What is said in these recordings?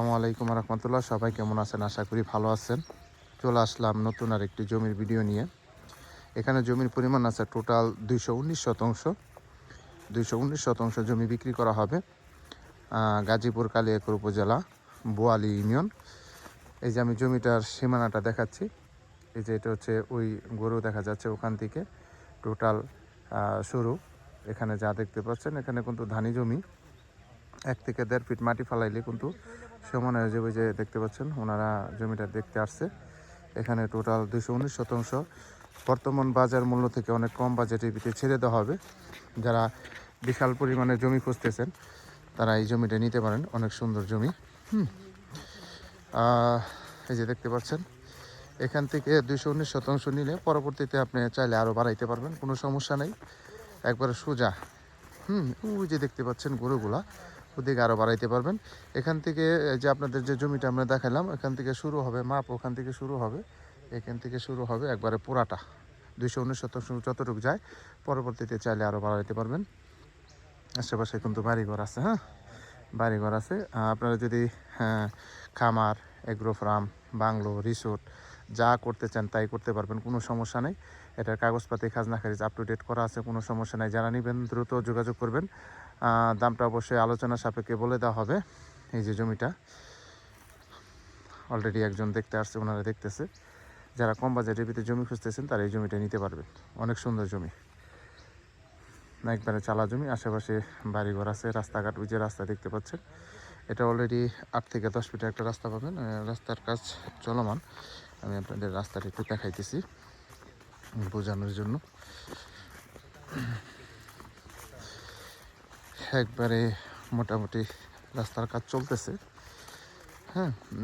আসসালামু আলাইকুম রহমতুল্লাহ। সবাই কেমন আছেন? আশা করি ভালো আছেন। চলে আসলাম নতুন আর একটি জমির ভিডিও নিয়ে। এখানে জমির পরিমাণ আছে টোটাল 219 শতাংশ। 219 শতাংশ জমি বিক্রি করা হবে গাজীপুর কালিয়াকৈর উপজেলা বোয়ালি ইউনিয়ন। এই যে আমি জমিটার সীমানাটা দেখাচ্ছি। এই যে এটা হচ্ছে ওই গরু দেখা যাচ্ছে ওখান থেকে টোটাল শুরু। এখানে যা দেখতে পাচ্ছেন এখানে কিন্তু ধানি জমি। 1 থেকে 1.5 ফিট মাটি ফালাইলে কিন্তু সমান হয়ে যাবে। যে দেখতে পাচ্ছেন ওনারা জমিটা দেখতে আসছে। এখানে টোটাল 219 শতাংশ। বর্তমান বাজার মূল্য থেকে অনেক কম বাজেটের ভিতরে ছেড়ে দেওয়া হবে। যারা বিশাল পরিমাণে জমি খুঁজতেছেন তারা এই জমিটা নিতে পারেন। অনেক সুন্দর জমি। এই যে দেখতে পাচ্ছেন এখান থেকে 219 শতাংশ নিলে পরবর্তীতে আপনি চাইলে আরও বাড়াইতে পারবেন, কোনো সমস্যা নেই। একবারে সোজা। ওই যে দেখতে পাচ্ছেন গরুগুলা, ওদিকে আরও বাড়াইতে পারবেন। এখান থেকে যে আপনাদের যে জমিটা আমরা দেখালাম এখান থেকে শুরু হবে মাপ, ওখান থেকে শুরু হবে, এখান থেকে শুরু হবে একবারে পুরাটা 219 শতাংশ যতটুকু যায়। পরবর্তীতে চাইলে আরও বাড়াইতে পারবেন। আশেপাশে কিন্তু বাড়িঘর আছে। বাড়িঘর আছে। আপনারা যদি খামার, এগ্রো ফার্ম, বাংলো, রিসোর্ট যা করতে চান তাই করতে পারবেন, কোনো সমস্যা নেই। এটার কাগজপাতি খাজনা খারিজ আপ টু ডেট করা আছে, কোনো সমস্যা নেই। যারা নেবেন দ্রুত যোগাযোগ করবেন। দামটা অবশ্যই আলোচনা সাপেক্ষে বলে দেওয়া হবে। এই যে জমিটা অলরেডি একজন দেখতে আসছে, ওনারা দেখতেছে। যারা কম বাজেটের ভিতরে জমি খুঁজতেছেন তারা এই জমিটা নিতে পারবেন। অনেক সুন্দর জমি, একবারে চালা জমি। আশেপাশে বাড়িঘর আছে, রাস্তাঘাট, ওই যে রাস্তা দেখতে পাচ্ছেন এটা অলরেডি 8 থেকে 10 ফিটের একটা রাস্তা পাবেন। রাস্তার কাজ চলমান। আমি আপনাদের রাস্তাটা একটু দেখাইতেছি বোঝানোর জন্য। একবারে মোটামুটি রাস্তার কাজ চলতেছে।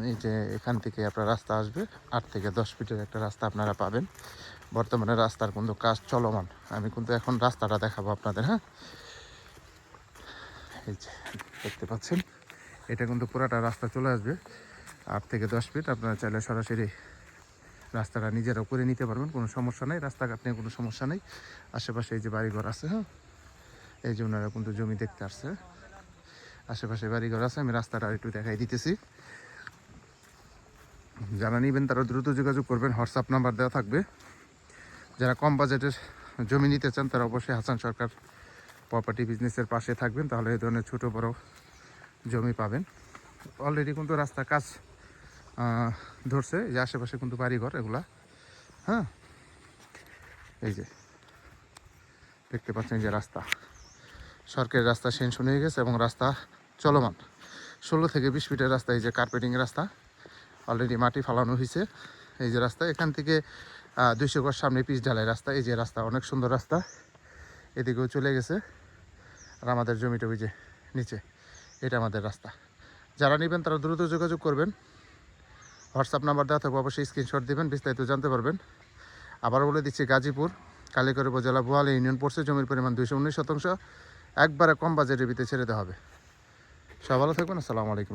এই যে এখান থেকে আপনার রাস্তা আসবে, 8 থেকে 10 ফিটের একটা রাস্তা আপনারা পাবেন। বর্তমানে রাস্তার কিন্তু কাজ চলমান। আমি কিন্তু এখন রাস্তাটা দেখাবো আপনাদের। এই যে দেখতে পাচ্ছেন এটা কিন্তু পুরাটা রাস্তা চলে আসবে 8 থেকে 10 ফিট। আপনারা চাইলে সরাসরি রাস্তাটা নিজেরাও করে নিতে পারবেন, কোনো সমস্যা নেই। রাস্তাঘাট নিয়ে কোনো সমস্যা নেই। আশেপাশে এই যে বাড়িঘর আছে। এই যে ওনারা কিন্তু জমি দেখতে আসছে। আশেপাশে বাড়িঘর আছে। আমি রাস্তাটা একটু দেখাই দিতেছি। যারা নেবেন তারা দ্রুত যোগাযোগ করবেন। হোয়াটসঅ্যাপ নাম্বার দেওয়া থাকবে। যারা কম বাজেটের জমি নিতে চান তারা অবশ্যই হাসান সরকার প্রপার্টি বিজনেসের পাশে থাকবেন, তাহলে এই ধরনের ছোটো বড়ো জমি পাবেন। অলরেডি কিন্তু রাস্তার কাজ ধরছে। এই যে আশেপাশে কিন্তু বাড়িঘর এগুলা। এই যে দেখতে পাচ্ছেন যে রাস্তা, সরকারি রাস্তা সেনশন হয়ে গেছে এবং রাস্তা চলমান। 16 থেকে 20 ফিটের রাস্তা। এই যে কার্পেটিং রাস্তা, অলরেডি মাটি ফালানো হয়েছে। এই যে রাস্তা এখান থেকে 200 গজ সামনে পিচ ঢালাই রাস্তা। এই যে রাস্তা, অনেক সুন্দর রাস্তা। এদিকেও চলে গেছে। আর আমাদের জমিটা ওই যে নিচে, এটা আমাদের রাস্তা। যারা নেবেন তারা দ্রুত যোগাযোগ করবেন। হোয়াটসঅ্যাপ নাম্বার দেওয়া থাকবে, অবশ্যই স্ক্রিনশট দেবেন, বিস্তারিত জানতে পারবেন। আবার বলে দিচ্ছি, গাজীপুর কালিয়াকৈর উপজেলা বোয়ালি ইউনিয়ন পড়ছে। জমির পরিমাণ 219 শতাংশ। একবারে কম বাজেটের ভিতরে ছেড়ে দেওয়া হবে। সব ভালো থাকবেন। আসসালামু আলাইকুম।